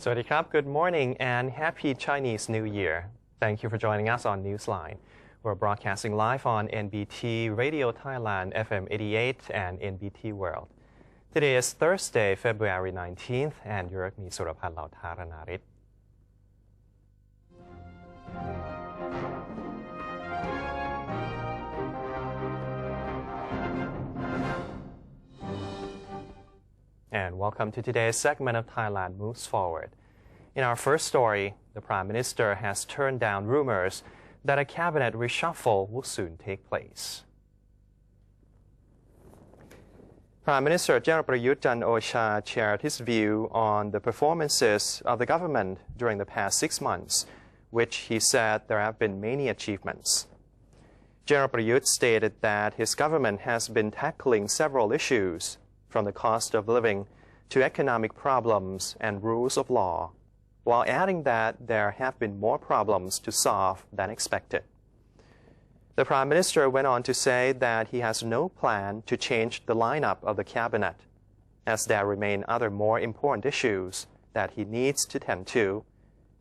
Sawasdee krab, good morning and happy Chinese New Year. Thank you for joining us on Newsline. We're broadcasting live on NBT Radio Thailand FM 88 and NBT World. Today is Thursday, February 19th, and you're with me, Surapan Lautaranarit. And welcome to today's segment of Thailand Moves Forward. In our first story, the Prime Minister has turned down rumors that a cabinet reshuffle will soon take place. Prime Minister General Prayut Chan-o-cha shared his view on the performances of the government during the past 6 months, which he said there have been many achievements. General Prayut stated that his government has been tackling several issues, from the cost of living to economic problems and rules of law, while adding that there have been more problems to solve than expected. The Prime Minister went on to say that he has no plan to change the lineup of the cabinet, as there remain other more important issues that he needs to tend to,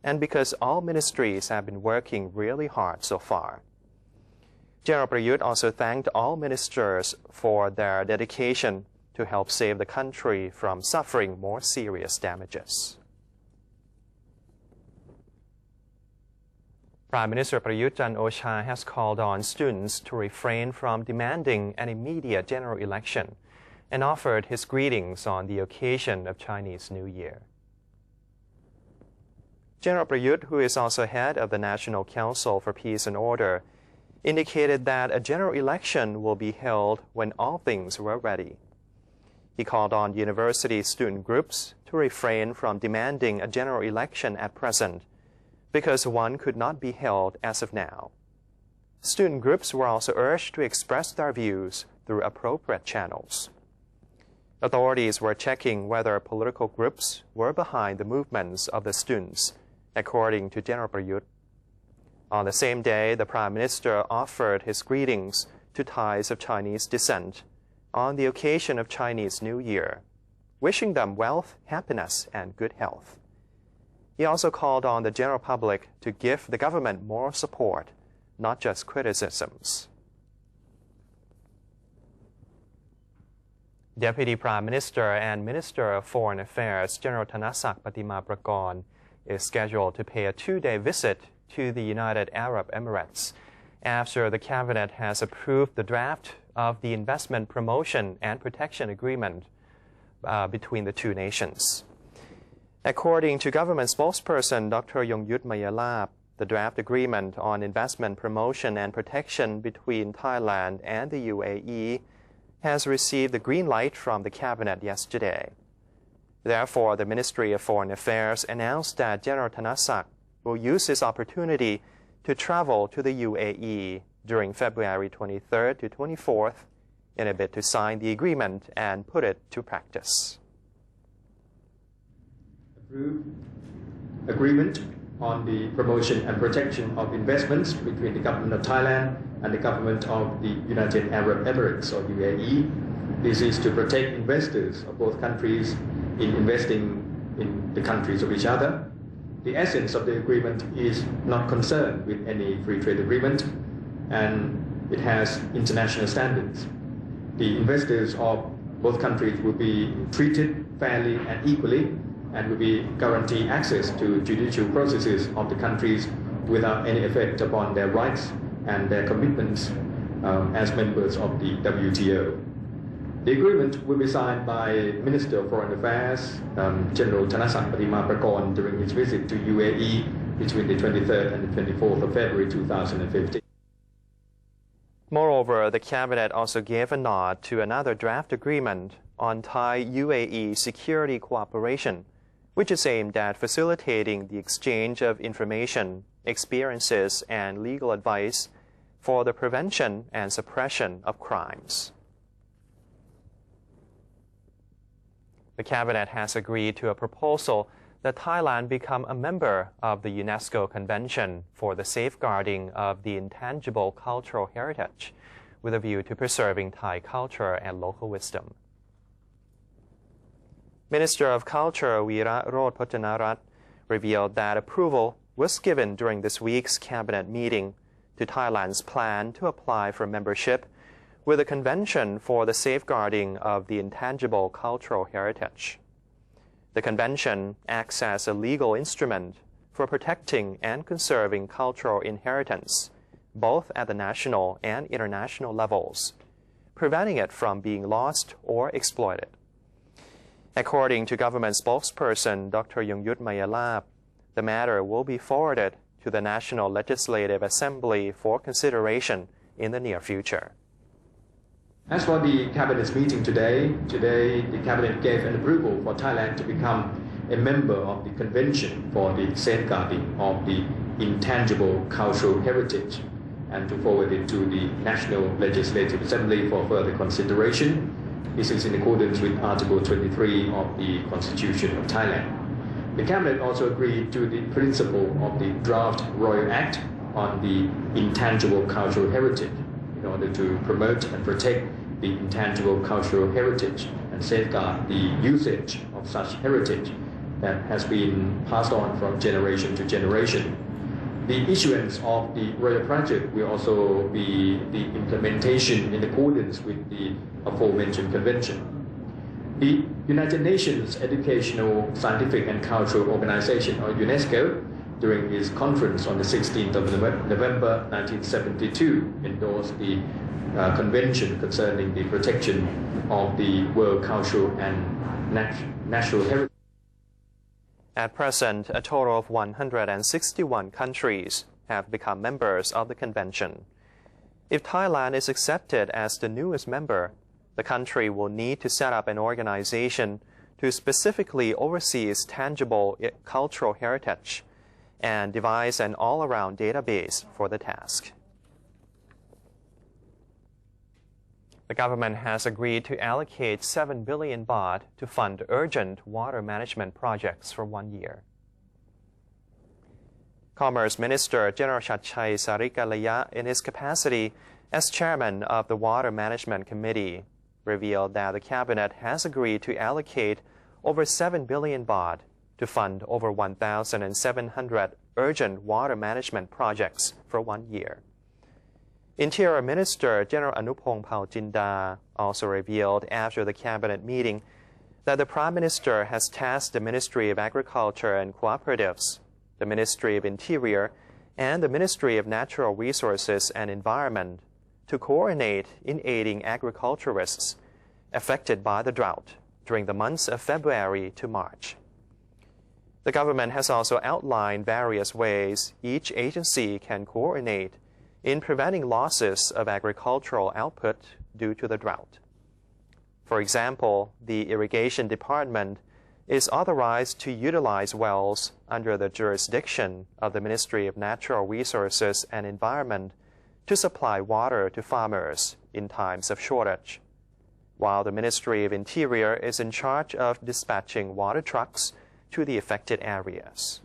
and because all ministries have been working really hard so far. General Prayut also thanked all ministers for their dedication to help save the country from suffering more serious damages. Prime Minister Prayut Chan-o-cha has called on students to refrain from demanding an immediate general election and offered his greetings on the occasion of Chinese New Year. General Prayut, who is also head of the National Council for Peace and Order, indicated that a general election will be held when all things were ready. He called on university student groups to refrain from demanding a general election at present, because one could not be held as of now. Student groups were also urged to express their views through appropriate channels. Authorities were checking whether political groups were behind the movements of the students, according to General Prayut. On the same day, the Prime Minister offered his greetings to Thais of Chinese descent on the occasion of Chinese New Year, wishing them wealth, happiness, and good health. He also called on the general public to give the government more support, not just criticisms. Deputy Prime Minister and Minister of Foreign Affairs General Thanasak Patimaprakorn is scheduled to pay a 2-day visit to the United Arab Emirates after the cabinet has approved the draft of the Investment Promotion and Protection Agreement between the two nations. According to government spokesperson Dr. Yongyut Mayalap, the draft agreement on investment promotion and protection between Thailand and the UAE has received the green light from the cabinet yesterday. Therefore, the Ministry of Foreign Affairs announced that General Thanasak will use this opportunity to travel to the UAE during February 23rd to 24th in a bid to sign the agreement and put it to practice. Agreement on the promotion and protection of investments between the government of Thailand and the government of the United Arab Emirates or UAE. This is to protect investors of both countries in investing in the countries of each other. The essence of the agreement is not concerned with any free trade agreement, and it has international standards. The investors of both countries will be treated fairly and equally, and will be guaranteed access to judicial processes of the countries without any effect upon their rights and their commitments as members of the WTO. The agreement will be signed by Minister of Foreign Affairs, General Thanasak Patimaprakorn, during his visit to UAE between the 23rd and the 24th of February 2015. Moreover, the cabinet also gave a nod to another draft agreement on Thai-UAE security cooperation, which is aimed at facilitating the exchange of information, experiences, and legal advice for the prevention and suppression of crimes. The cabinet has agreed to a proposal that Thailand become a member of the UNESCO Convention for the Safeguarding of the Intangible Cultural Heritage, with a view to preserving Thai culture and local wisdom. Minister of Culture Weera Roth Pojanarat revealed that approval was given during this week's cabinet meeting to Thailand's plan to apply for membership with the Convention for the Safeguarding of the Intangible Cultural Heritage. The convention acts as a legal instrument for protecting and conserving cultural inheritance, both at the national and international levels, preventing it from being lost or exploited. According to government spokesperson Dr. Yongyut Mayalap, the matter will be forwarded to the National Legislative Assembly for consideration in the near future. As for the Cabinet's meeting today the Cabinet gave an approval for Thailand to become a member of the Convention for the Safeguarding of the Intangible Cultural Heritage and to forward it to the National Legislative Assembly for further consideration. This is in accordance with Article 23 of the Constitution of Thailand. The Cabinet also agreed to the principle of the Draft Royal Act on the Intangible Cultural Heritage in order to promote and protect the intangible cultural heritage and safeguard the usage of such heritage that has been passed on from generation to generation. The issuance of the Royal Project will also be the implementation in accordance with the aforementioned convention. The United Nations Educational, Scientific and Cultural Organization, or UNESCO, during its conference on the 16th of November 1972, endorsed the Convention concerning the protection of the world cultural and natural heritage. At present, a total of 161 countries have become members of the convention. If Thailand is accepted as the newest member, the country will need to set up an organization to specifically oversee its tangible cultural heritage and devise an all-around database for the task. The government has agreed to allocate 7 billion baht to fund urgent water management projects for 1 year. Commerce Minister General Chatchai Sarikalaya, in his capacity as chairman of the Water Management Committee, revealed that the cabinet has agreed to allocate over 7 billion baht to fund over 1,700 urgent water management projects for 1 year. Interior Minister General Anupong Paljinda also revealed after the cabinet meeting that the Prime Minister has tasked the Ministry of Agriculture and Cooperatives, the Ministry of Interior, and the Ministry of Natural Resources and Environment to coordinate in aiding agriculturists affected by the drought during the months of February to March. The government has also outlined various ways each agency can coordinate in preventing losses of agricultural output due to the drought. For example, the Irrigation Department is authorized to utilize wells under the jurisdiction of the Ministry of Natural Resources and Environment to supply water to farmers in times of shortage, while the Ministry of Interior is in charge of dispatching water trucks to the affected areas.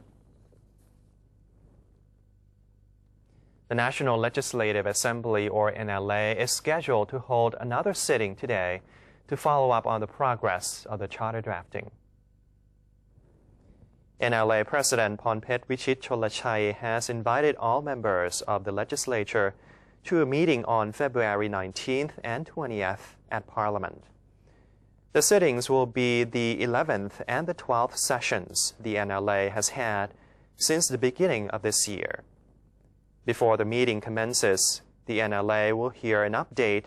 The National Legislative Assembly, or NLA, is scheduled to hold another sitting today to follow up on the progress of the charter drafting. NLA President Pornphet Vichit Cholachai has invited all members of the legislature to a meeting on February 19th and 20th at Parliament. The sittings will be the 11th and the 12th sessions the NLA has had since the beginning of this year. Before the meeting commences, the NLA will hear an update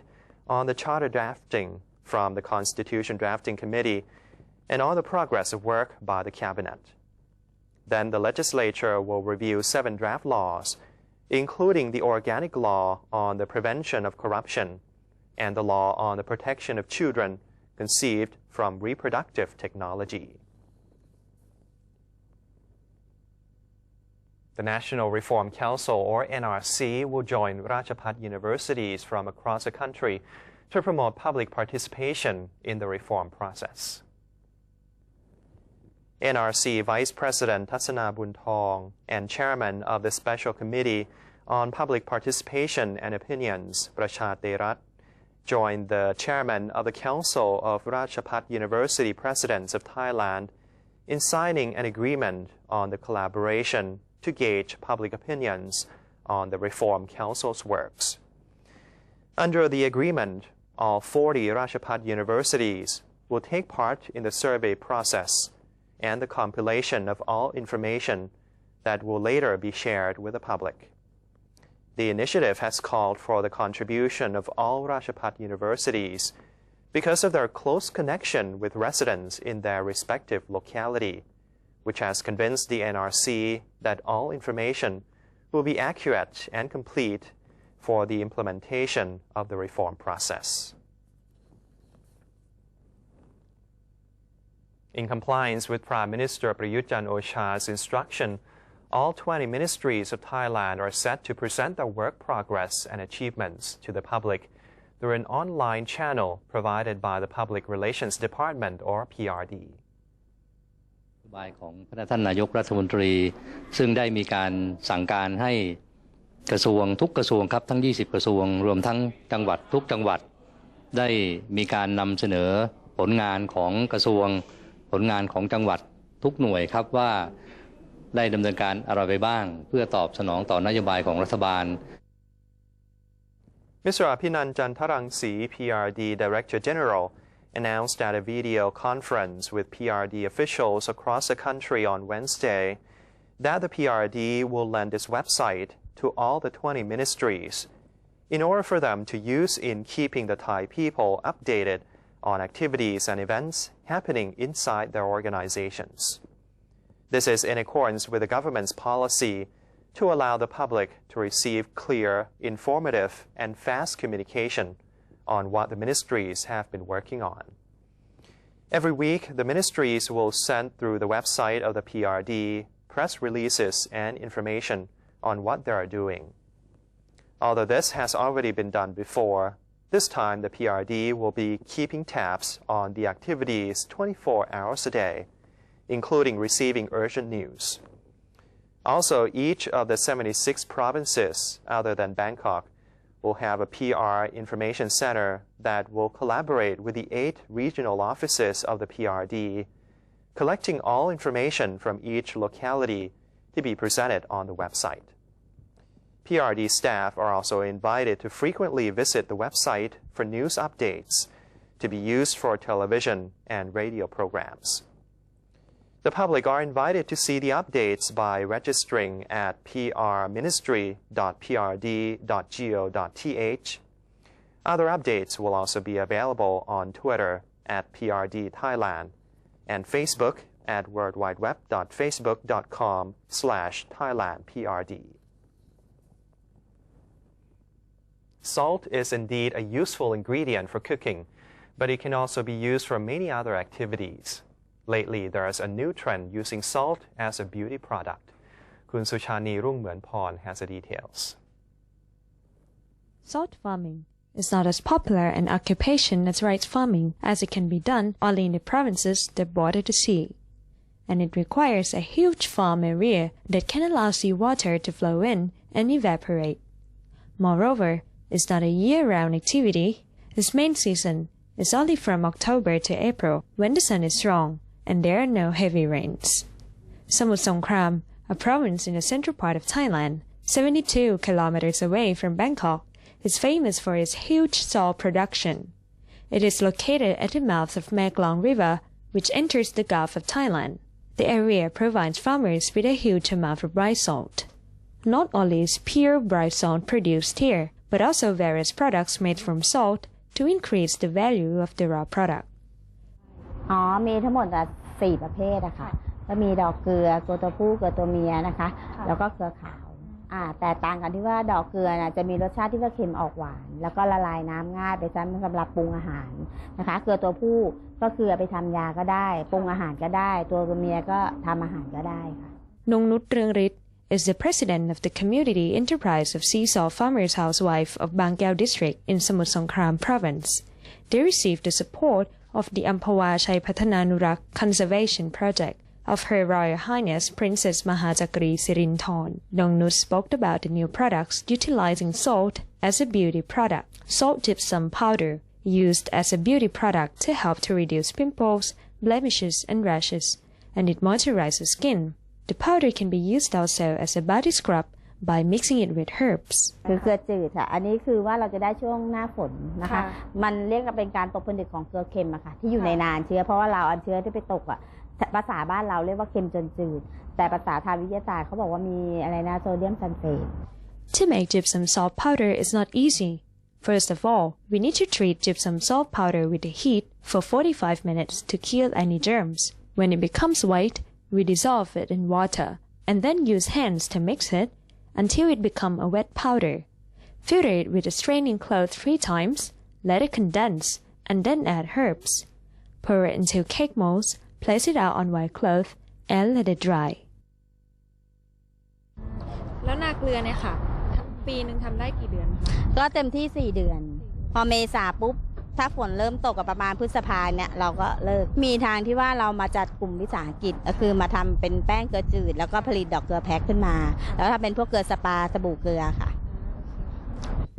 on the charter drafting from the Constitution Drafting Committee and on the progress of work by the Cabinet. Then the legislature will review 7 draft laws, including the Organic Law on the Prevention of Corruption and the Law on the Protection of Children conceived from reproductive technology. The National Reform Council, or NRC, will join Ratchapat universities from across the country to promote public participation in the reform process. NRC Vice President Tassana Buntong and Chairman of the Special Committee on Public Participation and Opinions, Prachat Terat, joined the Chairman of the Council of Ratchapat University Presidents of Thailand in signing an agreement on the collaboration to gauge public opinions on the Reform Council's works. Under the agreement, all 40 Ratchapat universities will take part in the survey process and the compilation of all information that will later be shared with the public. The initiative has called for the contribution of all Ratchapat universities because of their close connection with residents in their respective locality, which has convinced the NRC that all information will be accurate and complete for the implementation of the reform process. In compliance with Prime Minister Prayut Chan-o-cha's instruction, all 20 ministries of Thailand are set to present their work progress and achievements to the public through an online channel provided by the Public Relations Department or PRD. นโยบายของท่านนายกรัฐมนตรีซึ่งได้มีการสั่งการให้กระทรวงทุกกระทรวงครับทั้ง20กระทรวงรวมทั้งจังหวัดทุกจังหวัดได้มีการนำเสนอผลงานของกระทรวงผลงานของจังหวัดทุกหน่วยครับว่าได้ดำเนินการอะไรไปบ้างเพื่อตอบสนองต่อนโยบายของรัฐบาล Mr. Aphinan Jantarangsi, PRD Director General, announced at a video conference with PRD officials across the country on Wednesday that the PRD will lend its website to all the 20 ministries in order for them to use in keeping the Thai people updated on activities and events happening inside their organizations. This is in accordance with the government's policy to allow the public to receive clear, informative, and fast communication on what the ministries have been working on. Every week, the ministries will send through the website of the PRD press releases and information on what they are doing. Although this has already been done before, this time the PRD will be keeping tabs on the activities 24 hours a day, including receiving urgent news. Also, each of the 76 provinces other than Bangkok will have a PR information center that will collaborate with the 8 regional offices of the PRD, collecting all information from each locality to be presented on the website. PRD staff are also invited to frequently visit the website for news updates to be used for television and radio programs. The public are invited to see the updates by registering at prministry.prd.go.th. Other updates will also be available on Twitter at PRD Thailand and Facebook at worldwideweb.facebook.com/ThailandPRD. Salt is indeed a useful ingredient for cooking, but it can also be used for many other activities. Lately, there is a new trend using salt as a beauty product. Kun Suchani Rungmuanporn has the details. Salt farming is not as popular an occupation as rice farming, as it can be done only in the provinces that border the sea. And it requires a huge farm area that can allow seawater to flow in and evaporate. Moreover, it's not a year-round activity. Its main season is only from October to April, when the sun is strong and there are no heavy rains. Samut Songkhram, a province in the central part of Thailand, 72 kilometers away from Bangkok, is famous for its huge salt production. It is located at the mouth of Maeklong River, which enters the Gulf of Thailand. The area provides farmers with a huge amount of rice salt. Not only is pure rice salt produced here, but also various products made from salt to increase the value of the raw product. มีทั้งหมด4ประเภทนะคะก็มีดอกเกลือเกลือตัวผู้เกลือตัวเมียนะคะแล้วก็เกลือขาวแต่ต่างกันที่ว่าดอกเกลือจะมีรสชาติที่ว่าเค็มออกหวานแล้วก็ละลายน้ำง่ายไปใช้สำหรับปรุงอาหารนะคะเกลือตัวผู้ก็คือไปทำยาก็ได้ปรุงอาหารก็ได้ตัวเมียก็ทำอาหารก็ได้ค่ะ Nongnut Ringrit is the president of the community enterprise of Sea Salt Farmers Housewife of Bangkeo District in Samut Songkhram Province. They received the support of the Ampawa Chai Pathananurak Conservation Project of Her Royal Highness Princess Mahajakri Sirinthorn. Nongnut spoke about the new products utilizing salt as a beauty product. Salt gypsum powder used as a beauty product to help to reduce pimples, blemishes, and rashes, and it moisturizes skin. The powder can be used also as a body scrub by mixing it with herbs. คือเกลือจืดค่ะอันนี้คือว่าเราจะได้ช่วงหน้าฝนนะคะมันเรียกว่าเป็นการตกผลึกของเกลือเค็มอะค่ะที่อยู่ในนานเชื้อเพราะว่าเราเอาเชื้อที่ไปตกอะภาษาบ้านเราเรียกว่าเค็มจนจืดแต่ภาษาทางวิทยาศาสตร์เขาบอกว่ามีอะไรนะโซเดียมซัลเฟต To make gypsum salt powder is not easy. First of all, we need to treat gypsum salt powder with the heat for 45 minutes to kill any germs. When it becomes white, we dissolve it in water and then use hands to mix it until it becomes a wet powder. Filter it with a straining cloth 3 times, let it condense, and then add herbs. Pour it into cake molds, place it out on white cloth, and let it dry. แล้วนาเกลือเนี่ยค่ะปีหนึ่งทำได้กี่เดือนก็เต็มที่4 เดือนพอเมษาปุ๊บถ้าฝนเริ่มตกกับประมาณพฤษภาเนี่ยเราก็เลิกมีทางที่ว่าเรามาจัดกลุ่มวิสาหกิจก็คือมาทำเป็นแป้งเกลือจืดแล้วก็ผลิตดอกเกลือแพ็คขึ้นมาแล้วถ้าเป็นพวกเกลือสปาสบู่เกลือค่ะ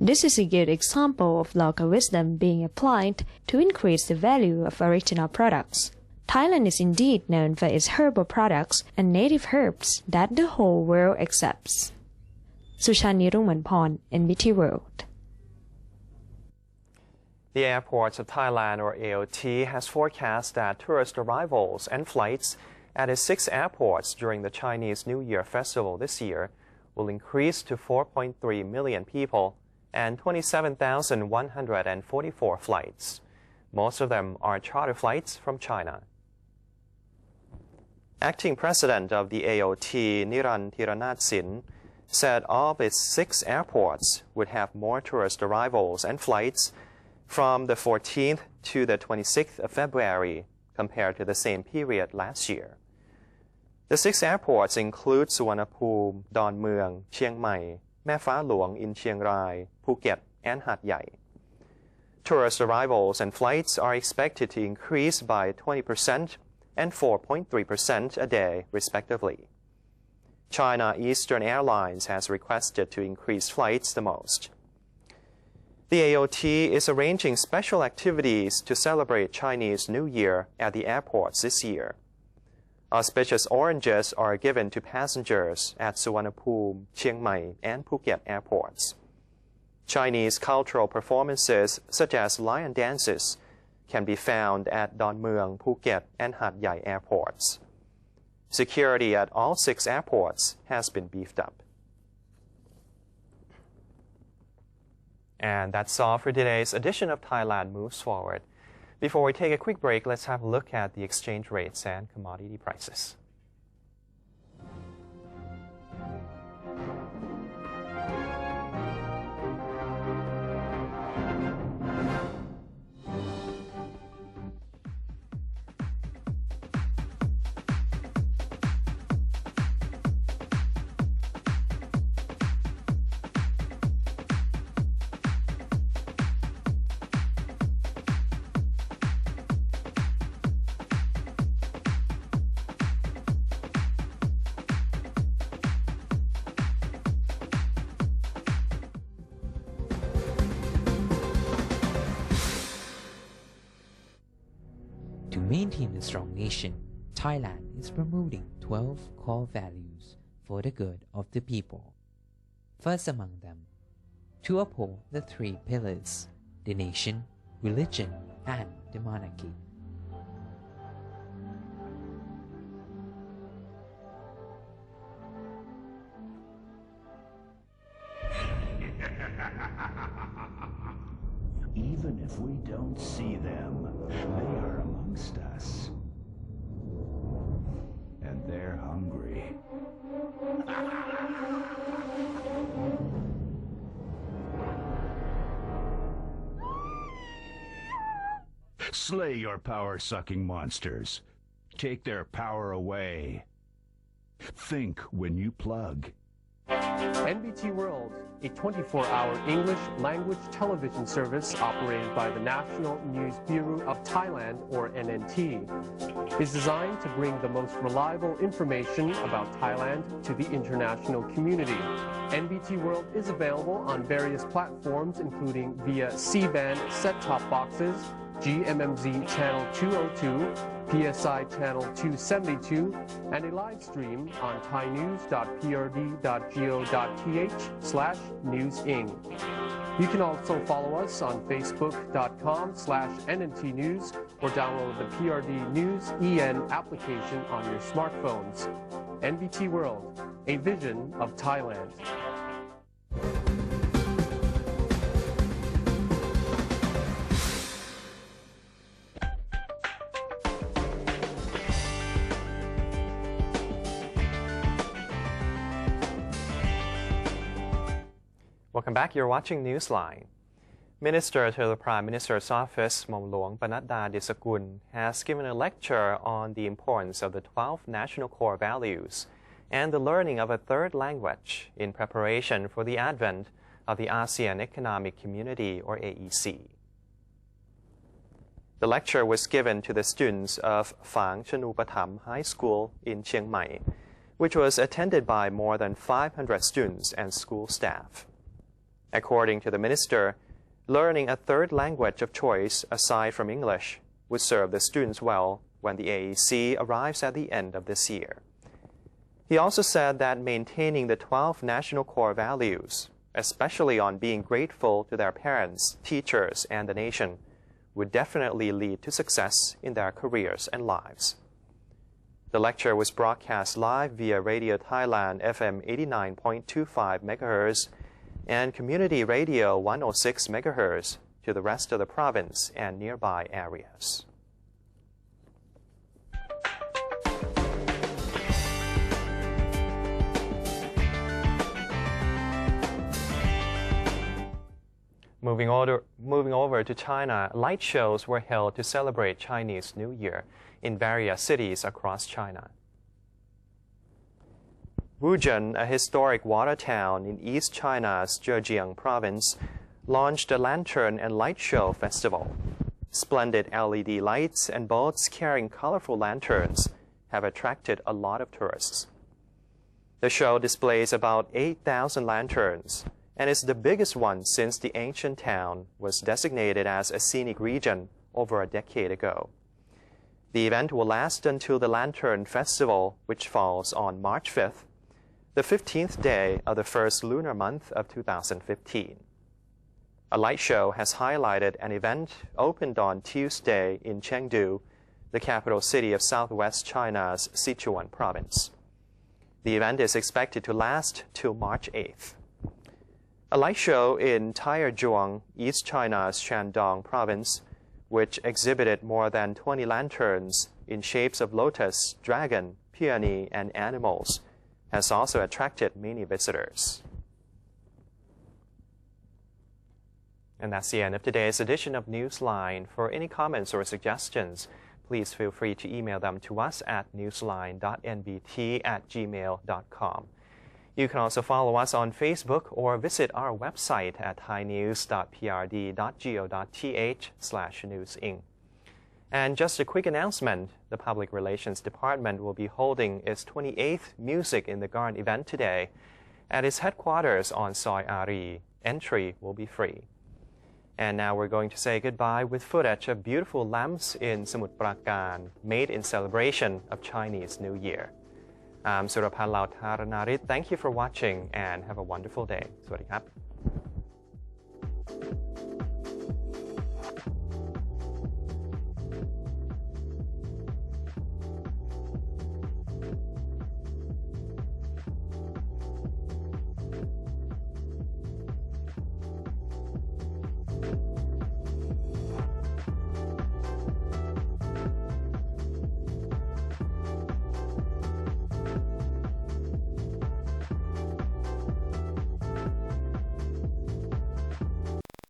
This is a good example of local wisdom being applied to increase the value of original products. Thailand is indeed known for its herbal products and native herbs that the whole world accepts. Sushani Rumanpon, NBT World. The Airports of Thailand, or AOT, has forecast that tourist arrivals and flights at its 6 airports during the Chinese New Year festival this year will increase to 4.3 million people and 27,144 flights. Most of them are charter flights from China. Acting president of the AOT, Niran Thiranatsin, said all of its 6 airports would have more tourist arrivals and flights from the 14th to the 26th of February compared to the same period last year. The 6 airports include Suvarnabhumi, Don Mueang, Chiang Mai, Mae Pha Luang in Chiang Rai, Phuket, and Hat Yai. Tourist arrivals and flights are expected to increase by 20% and 4.3% a day, respectively. China Eastern Airlines has requested to increase flights the most. The AOT is arranging special activities to celebrate Chinese New Year at the airports this year. Auspicious oranges are given to passengers at Suvarnabhumi, Chiang Mai, and Phuket airports. Chinese cultural performances such as lion dances can be found at Don Mueang, Phuket, and Hat Yai airports. Security at all 6 airports has been beefed up. And that's all for today's edition of Thailand Moves Forward. Before we take a quick break, let's have a look at the exchange rates and commodity prices. To maintain a strong nation, Thailand is promoting 12 core values for the good of the people. First among them, to uphold the 3 pillars, the nation, religion, and the monarchy. Even if we don't see them, they are amongst us. And they're hungry. Slay your power-sucking monsters. Take their power away. Think when you plug. NBT World, a 24-hour English language television service operated by the National News Bureau of Thailand, or NNT, is designed to bring the most reliable information about Thailand to the international community. NBT World is available on various platforms, including via C-band set-top boxes, GMMZ Channel 202, PSI channel 272, and a live stream on thainews.prd.go.th/newsing. You can also follow us on facebook.com/NNT News or download the PRD News EN application on your smartphones. NBT World, a vision of Thailand. Welcome back. You're watching Newsline. Minister to the Prime Minister's Office, Mom Luong Panadda Disakul, has given a lecture on the importance of the 12 national core values and the learning of a third language in preparation for the advent of the ASEAN Economic Community, or AEC. The lecture was given to the students of Phang Chanupatham High School in Chiang Mai, which was attended by more than 500 students and school staff. According to the minister, learning a third language of choice aside from English would serve the students well when the AEC arrives at the end of this year. He also said that maintaining the 12 national core values, especially on being grateful to their parents, teachers, and the nation, would definitely lead to success in their careers and lives. The lecture was broadcast live via Radio Thailand FM 89.25 MHz and Community Radio 106 MHz to the rest of the province and nearby areas. Moving over to China, light shows were held to celebrate Chinese New Year in various cities across China. Wuzhen, a historic water town in East China's Zhejiang province, launched a lantern and light show festival. Splendid LED lights and boats carrying colorful lanterns have attracted a lot of tourists. The show displays about 8,000 lanterns and is the biggest one since the ancient town was designated as a scenic region over a decade ago. The event will last until the Lantern Festival, which falls on March 5th, the 15th day of the first lunar month of 2015. A light show has highlighted an event opened on Tuesday in Chengdu, the capital city of southwest China's Sichuan province. The event is expected to last till March 8th. A light show in Taizhuang, East China's Shandong province, which exhibited more than 20 lanterns in shapes of lotus, dragon, peony, and animals, has also attracted many visitors. And that's the end of today's edition of Newsline. For any comments or suggestions, please feel free to email them to us at newsline.nbt@gmail.com. You can also follow us on Facebook or visit our website at thainews.prd.go.th/newsing. And just a quick announcement, the Public Relations Department will be holding its 28th Music in the Garden event today at its headquarters on Soi Ari. Entry will be free. And now we're going to say goodbye with footage of beautiful lamps in Samut Prakan, made in celebration of Chinese New Year. I'm Surapan Lautharanarit. Thank you for watching and have a wonderful day. สวัสดีครับ